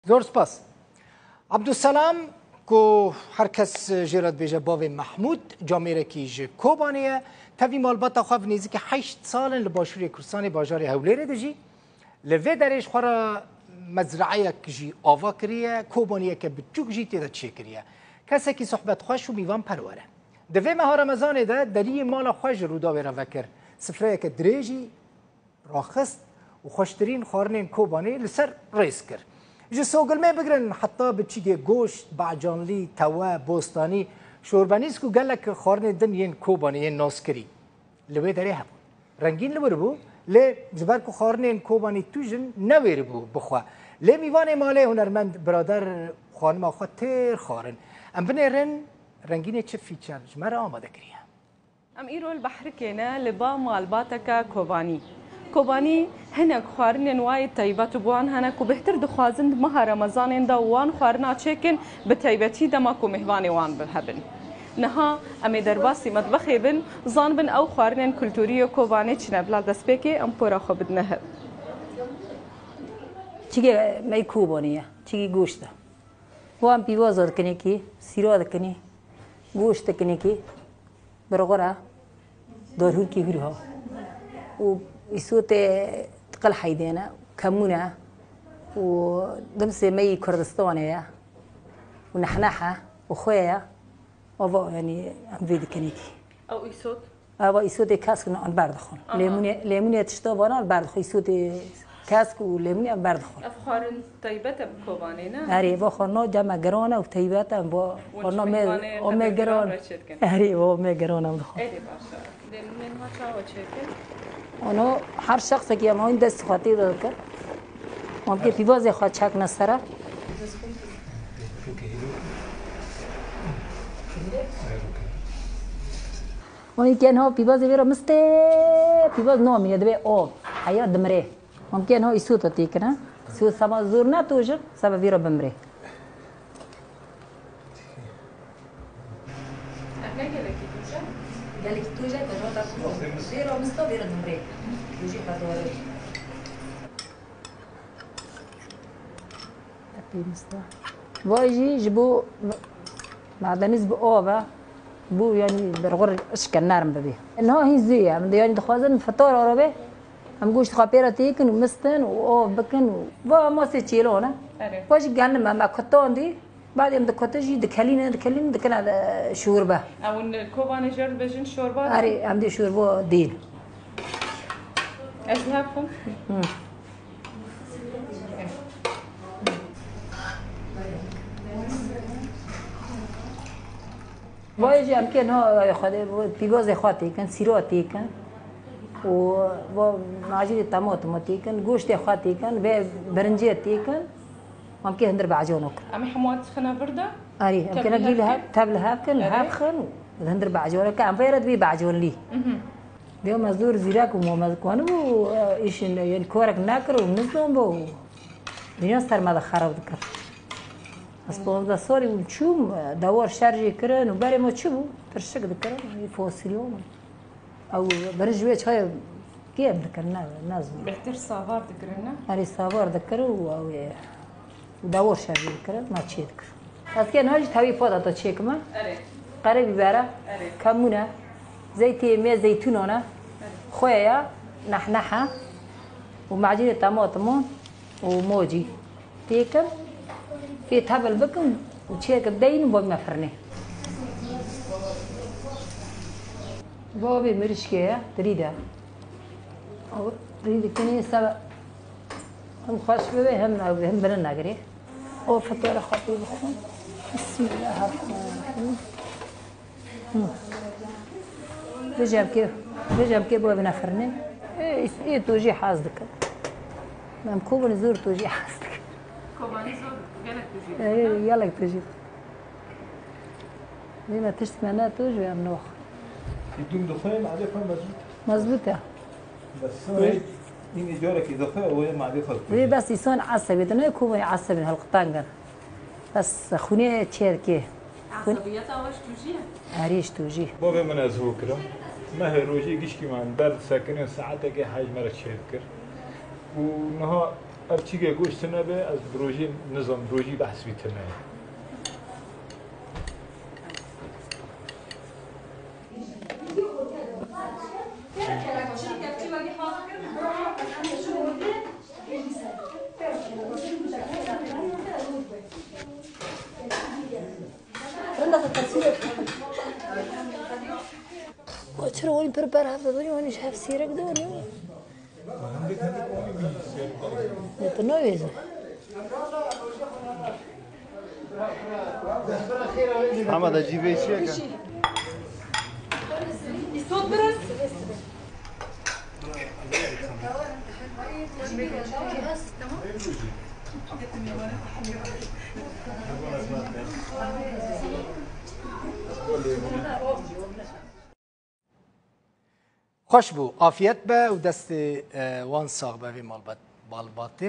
زور سپاس. عبدالسلام کو هر کس جرات بیجه باوی محمود جامعه کیج کوبانیه تاوی مالبات خواه نیزی که 8 سال لباشوری کردستان باجار هولیره دجی لوی درش خورا مزرعه کجی آوا کریه کوبانیه که بچوک جی تیدا چه کریه کسی که صحبت خوش و میوان پرواره دوی ماه رمضان ده دلی مال خوش رودا را وکر سفره که دریجی راخست و خوشترین خارنین کوبانی لسر ریس کرد جه سوگل می بگرن حتی بچیگه گوشت بعجانلی توا بوستانی شوربانیس کو گلک خارن دن ین کوبانی ین ناسکری لوی داره هم رنگین لور بو ل زبر کو خارن کوبانی توجن نویر بو بخوا ل میوان ماله هنرمند برادر خانم خو تیر خارن ام بنرن رنگین چه فیچر مرا آماده کریه ام ایرو البحر کنا لبا مالباتک کوبانی کوبانی هنک خوارن وای طیبات بوان هنک و بهتر دخوازند ماه رمضان دا وان خوارنا چکن به طیبتی دما کو مهوان وان بهبن نها امی درباسی مطبخی بن زان بن او خوارن کلتوری کوبانی چنه بلا دست بکی ام پورا خو بدنه چیگه می کوبانیه چیگه گوشته وام پیوازاد کنی کی سیراد کنی گوشت کنی کی برغرا دارهور کی هرها و يسوت تقل حيدينا كمونة ودمس مي كردستانية ونحنحة وخويا وفا يعني عم فيدي كنيكي او يسوت أو يسوت كاسك عن باردخون ليمونية تشتغلنا عن باردخون يسوت كاسك وليمونية عن باردخون أفخارن طيبة بكوبانينا أري وخرنا جمع جرانا وطيبة وخرنا مي جرانا أري ومي جرانا مدخون أري باشا لمن ما تلاوة شكل آنها هر شخص که ما این دست خاطی داد کرد ممکن پیواز خواهد چک نستره اونی که اینها پیواز بیرا پیواز نامیه دوی آب حیات دمره ممکن اینها ایسو تا تیکنه سو سما زور نه توجر سبا بیرا بمره قالك توجه كجوتا بيرو مستو بيرو دمري توجي قدوره تبي مستو واجي جبو معدنيز بقوبه بو يعني برغر اشكال نارم ببي انه هي زي يعني دخوازن فطور عربي هم گوشت خاپیرا تیکن و مستن و آب بکن و ما سه چیلونه واجی گند ما کتان دی بعد يوم دكتورجي دكلين على شوربة. أو إن الكوباني جرب بجن شوربة. أري عندي شوربة دين. أذهبكم. وايجي يمكن هو خد بيجوز إخواتي كان سيروتي كان و معجون طماطم كان جوشت إخواتي كان برنجيتي كان ممكن هندر بعجونك. أمي حموات خنا بردة؟ أري ممكن أجيب لها تابل هابكن هابخن هندر بعجونك عم فيرد بي بعجون لي. اليوم مزدور زيراك ومزكون بو إيش يعني كورك ناكر ومنزلهم بو. اليوم صار ماذا خراب ذكر. أصلاً ده صاري وشوم دوار شارجي كرن وباري ما تشوفه ترشق ذكر يفوسيلهم أو برجوية شوية كيف ذكرنا ناس. بهتر صافار ذكرنا؟ أري صافار ذكروا أو دور شارجي ذكر ما تشي ذكر. بس كان هاج تبي فاضي تشيك ما؟ قريب بيبرة كمونة زيتي مية زيتونة خويا نحنحة ومعجون طماطم وموجي تيكم في تبل بكم وتشيك بدين وبما فرنه بابي مرشكية تريده أو تريد كني سبب هم خاش بيه هم بننا قريه أو فطيرة خطيب خون بسم الله الرحمن الرحيم بجاب كيف بو بنفرني إيه توجي حازدك نعم كوبان زور توجي حازدك كوباني زور يلا توجي إيه يلا توجي لما تشتمنا توجي يا منوخ يدوم دخان عادفة مزبوطة بس هي این اجاره که دفعه و معرفه وی بس ایسان عصبی دنیا کوبانی عصبی هالقطانگر بس خونه چیر که عصبیت آواش توجیه عریش توجیه بابا من از هو کرم ما روزی گیش کی من برد سکنه ساعته که حج مرا چیر کر و نها ارتيجا جوش تنبه از بروجي نظام بروجي بحث في تنبه چرا ولی پر بر هفته داری وانیش هفت سیرک داری؟ نه تو نویزه. محمد عجیبه چیه که؟ خوش بو عافیت به و دست وان ساغ به مالبات